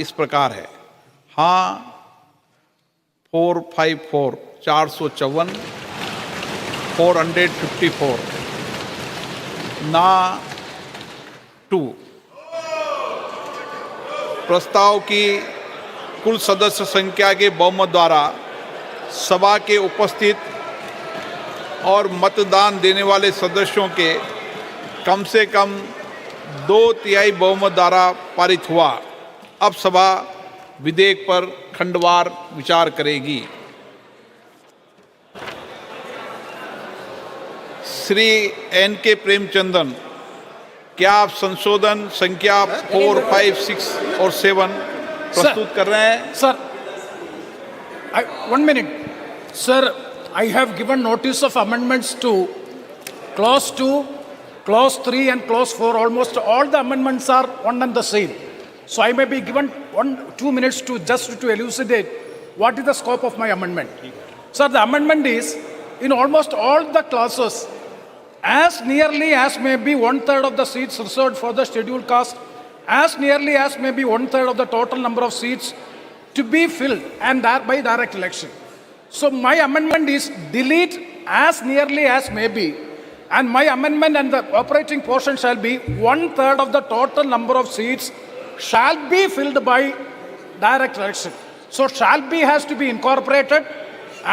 इस प्रकार है। हाँ 454 454, 454, ना 2। प्रस्ताव की कुल सदस्य संख्या के बहुमत द्वारा सभा के उपस्थित और मतदान देने वाले सदस्यों के कम से कम 2/3 बहुमत द्वारा पारित हुआ। अब सभा विधेयक पर खंडवार विचार करेगी। श्री N.K. प्रेमचंदन, क्या आप संशोधन संख्या 4, 5, 6 और 7 प्रस्तुत कर रहे हैं? Sir, 1 minute. Sir, I have given notice of amendments to clause 2, clause 3 and clause 4. Almost all the amendments are one and the same. So I may be given 1-2 minutes to just to elucidate what is the scope of my amendment. Sir, the amendment is in almost all the clauses, as nearly as may be 1/3 of the seats reserved for the scheduled caste, as nearly as may be 1/3 of the total number of seats to be filled and by direct election. So my amendment is delete as nearly as may be, and my amendment and the operating portion shall be 1/3 of the total number of seats shall be filled by direct election. So shall be has to be incorporated,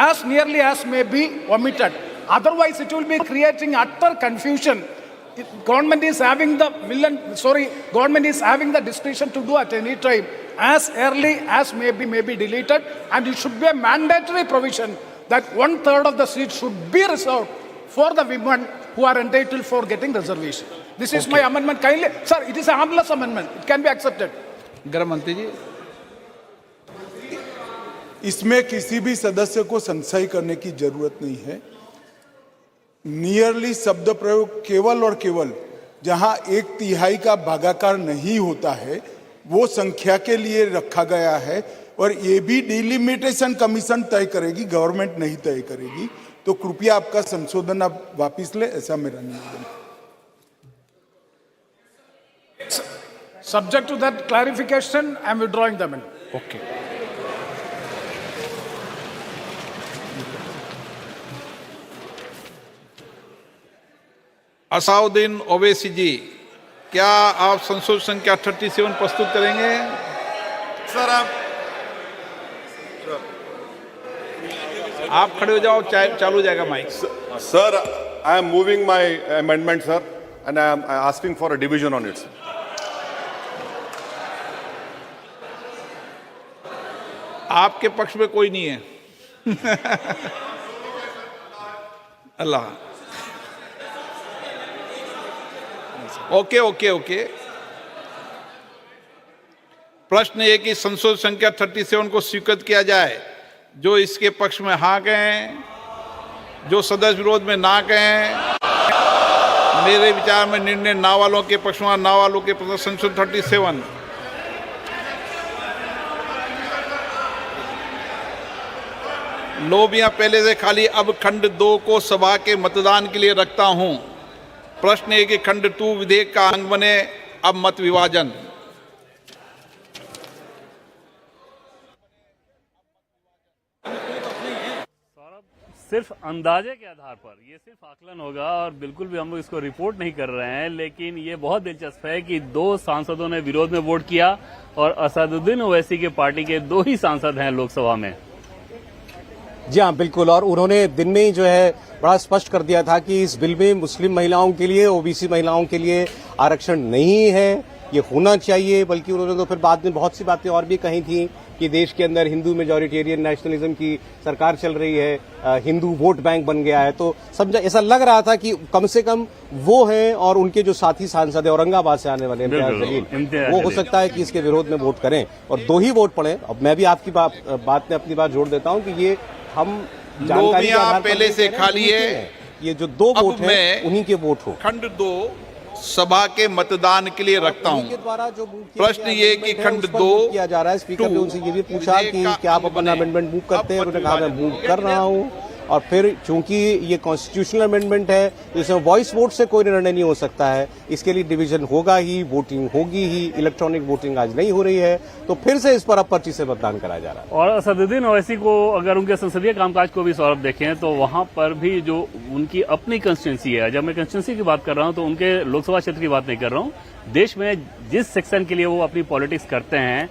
as nearly as may be omitted. Otherwise it will be creating utter confusion. Government is having the government is having the discretion to do at any time, as early as may be deleted, and it should be a mandatory provision that 1/3 of the seats should be reserved for the women who are entitled for getting reservation. This is my amendment. Kindly, sir, it is a harmless amendment. It can be accepted. गृह मंत्री जी, इसमें किसी भी सदस्य को संशय करने की जरूरत नहीं है। नियरली शब्द प्रयोग केवल और केवल जहां 1/3 का भागाकार नहीं होता है वो संख्या के लिए रखा गया है, और ये भी डिलिमिटेशन कमीशन तय करेगी, गवर्नमेंट नहीं तय करेगी। तो कृपया आपका संशोधन आप वापिस ले, ऐसा मेरा निवेदन है। Subject to that clarification, I am withdrawing the amendment. Okay. Asaduddin Owaisi ji, क्या आप संशोधन संख्या 37 प्रस्तुत करेंगे? सर आप खड़े हो जाओ, चालू हो जाएगा mike. Sir I am moving my amendment sir, and I am asking for a division on it. आपके पक्ष में कोई नहीं है। अल्लाह। ओके। प्रश्न ये कि संशोधन संख्या 37 को स्वीकृत किया जाए। जो इसके पक्ष में हाँ कहें, जो सदस्य विरोध में ना कहें। मेरे विचार में निर्णय ना वालों के पक्ष में, ना वालों के पक्ष। संशोधन 37। लोबियां पहले से खाली, अब खंड 2 को सभा के मतदान के लिए रखता हूं। प्रश्न है कि खंड 2 विधेयक का अंग बने। अब मत विभाजन। सिर्फ अंदाजे के आधार पर ये सिर्फ आकलन होगा, और बिल्कुल भी हम लोग इसको रिपोर्ट नहीं कर रहे हैं। लेकिन ये बहुत दिलचस्प है कि 2 सांसदों ने विरोध में वोट किया, और असदुद्दीन ओवैसी के पार्टी के 2 ही सांसद हैं लोकसभा में। जी हाँ, बिल्कुल। और उन्होंने दिन में ही जो है बड़ा स्पष्ट कर दिया था कि इस बिल में मुस्लिम महिलाओं के लिए, ओबीसी महिलाओं के लिए आरक्षण नहीं है, ये होना चाहिए। बल्कि उन्होंने तो फिर बाद में बहुत सी बातें और भी कही थी कि देश के अंदर हिंदू मेजॉरिटेरियन नेशनलिज्म की सरकार चल रही है, हिंदू वोट बैंक बन गया है। तो समझा, ऐसा लग रहा था कि कम से कम वो हैं और उनके जो साथी सांसद है औरंगाबाद से आने वाले इम्तियाज जलील, वो हो सकता है कि इसके विरोध में वोट करें और 2 ही वोट पड़े। अब मैं भी आपकी बात में अपनी बात जोड़ देता हूं कि ये हम जानकारी के आधार पर पहले से खाली है, ये जो 2 वोट हैं उन्हीं के वोट हो। खंड 2 सभा के मतदान के लिए रखता हूं। प्रश्न ये कि खंड 2 किया जा रहा है। स्पीकर ने उनसे ये भी पूछा कि क्या आप अपना अमेंडमेंट मूव करते हैं, उन्होंने कहा मैं मूव कर रहा हूं। और फिर चूंकि ये कॉन्स्टिट्यूशनल अमेंडमेंट है तो इसमें वॉइस वोट से कोई निर्णय नहीं हो सकता है, इसके लिए डिवीजन होगा ही, वोटिंग होगी ही। इलेक्ट्रॉनिक वोटिंग आज नहीं हो रही है तो फिर से इस पर अब पर्ची से मतदान कराया जा रहा है। और असदुद्दीन ओवैसी को अगर उनके संसदीय कामकाज को भी सौरभ देखें तो वहां पर भी जो उनकी अपनी कंस्टिट्यूंसी है, जब मैं कंस्टिट्यूंसी की बात कर रहा हूं तो उनके लोकसभा क्षेत्र की बात नहीं कर रहा हूं, देश में जिस सेक्शन के लिए वो अपनी पॉलिटिक्स करते हैं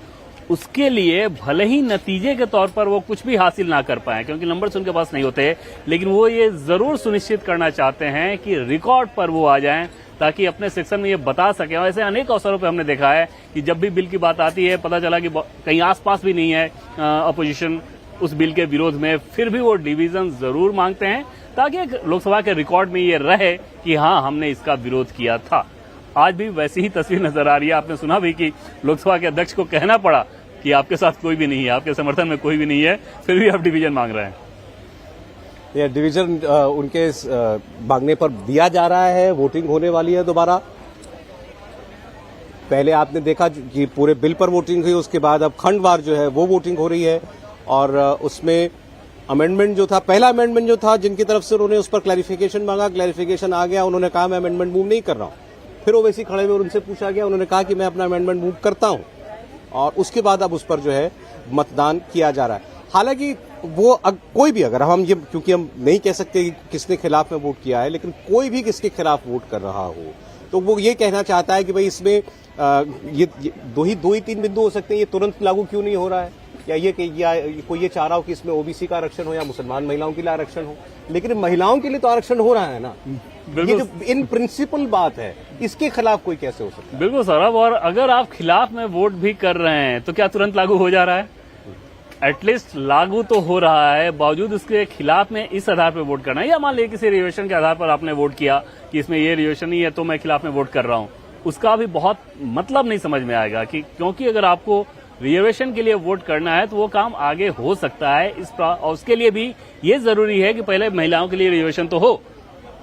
उसके लिए भले ही नतीजे के तौर पर वो कुछ भी हासिल ना कर पाए क्योंकि नंबर्स उनके पास नहीं होते, लेकिन वो ये जरूर सुनिश्चित करना चाहते हैं कि रिकॉर्ड पर वो आ जाएं ताकि अपने सेक्शन में ये बता सकें। और ऐसे अनेक अवसरों पे हमने देखा है कि जब भी बिल की बात आती है पता चला कि कहीं आसपास भी नहीं है अपोजिशन उस बिल के विरोध में, फिर भी वो डिवीजन जरूर मांगते हैं ताकि लोकसभा के रिकॉर्ड में ये रहे कि हाँ हमने इसका विरोध किया था। आज भी वैसी ही तस्वीर नजर आ रही है। आपने सुना भी कि लोकसभा के अध्यक्ष को कहना पड़ा कि आपके साथ कोई भी नहीं है, आपके समर्थन में कोई भी नहीं है, फिर भी आप डिवीजन मांग रहे हैं। ये डिवीजन उनके मांगने पर दिया जा रहा है। वोटिंग होने वाली है दोबारा। पहले आपने देखा कि पूरे बिल पर वोटिंग हुई, उसके बाद अब खंडवार जो है वो वोटिंग हो रही है और उसमें अमेंडमेंट जो था, पहला अमेंडमेंट जो था जिनकी तरफ से उन्होंने उस पर क्लैरिफिकेशन मांगा, क्लैरिफिकेशन आ गया, उन्होंने कहा मैं अमेंडमेंट मूव नहीं कर रहा हूं। फिर ओवैसी खड़े हुए और उनसे पूछा गया, उन्होंने कहा कि मैं अपना अमेंडमेंट मूव करता हूं और उसके बाद अब उस पर जो है मतदान किया जा रहा है। हालांकि वो कोई भी अगर हम ये, क्योंकि हम नहीं कह सकते कि किसने खिलाफ में वोट किया है, लेकिन कोई भी किसके खिलाफ वोट कर रहा हो तो वो ये कहना चाहता है कि भाई इसमें ये दो ही तीन बिंदु हो सकते हैं, ये तुरंत लागू क्यों नहीं हो रहा है, या ये कि कोई ये चाह रहा हो कि इसमें ओबीसी का आरक्षण हो या मुसलमान महिलाओं के लिए आरक्षण हो, लेकिन महिलाओं के लिए तो आरक्षण हो रहा है ना। ये जो इन प्रिंसिपल बात है इसके खिलाफ कोई कैसे हो सकता है? बिल्कुल सौरभ, और अगर आप खिलाफ में वोट भी कर रहे हैं तो क्या तुरंत लागू हो जा रहा है? एटलीस्ट लागू तो हो रहा है, बावजूद उसके खिलाफ में इस आधार पर वोट करना है। या मान लीजिए किसी रिजर्वेशन के आधार पर आपने वोट किया कि इसमें ये रिजर्वेशन नहीं है तो मैं खिलाफ में वोट कर रहा हूं, उसका भी बहुत मतलब नहीं समझ में आएगा कि क्योंकि अगर आपको रिजर्वेशन के लिए वोट करना है तो वो काम आगे हो सकता है। और उसके लिए भी ये जरूरी है कि पहले महिलाओं के लिए रिजर्वेशन तो हो।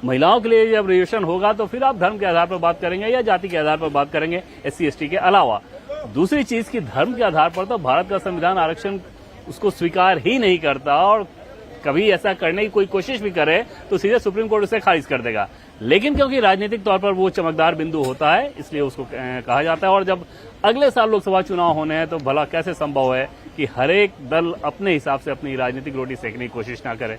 महिलाओं के लिए जब रिजर्वेशन होगा तो फिर आप धर्म के आधार पर बात करेंगे या जाति के आधार पर बात करेंगे, SC ST के अलावा। दूसरी चीज की धर्म के आधार पर तो भारत का संविधान आरक्षण उसको स्वीकार ही नहीं करता, और कभी ऐसा करने की कोई कोशिश भी करे तो सीधे सुप्रीम कोर्ट उसे खारिज कर देगा। लेकिन क्योंकि राजनीतिक तौर पर वो चमकदार बिंदु होता है इसलिए उसको कहा जाता है। और जब अगले साल लोकसभा चुनाव होने हैं तो भला कैसे संभव है कि हर एक दल अपने हिसाब से अपनी राजनीतिक रोटी सेकने की कोशिश ना करे।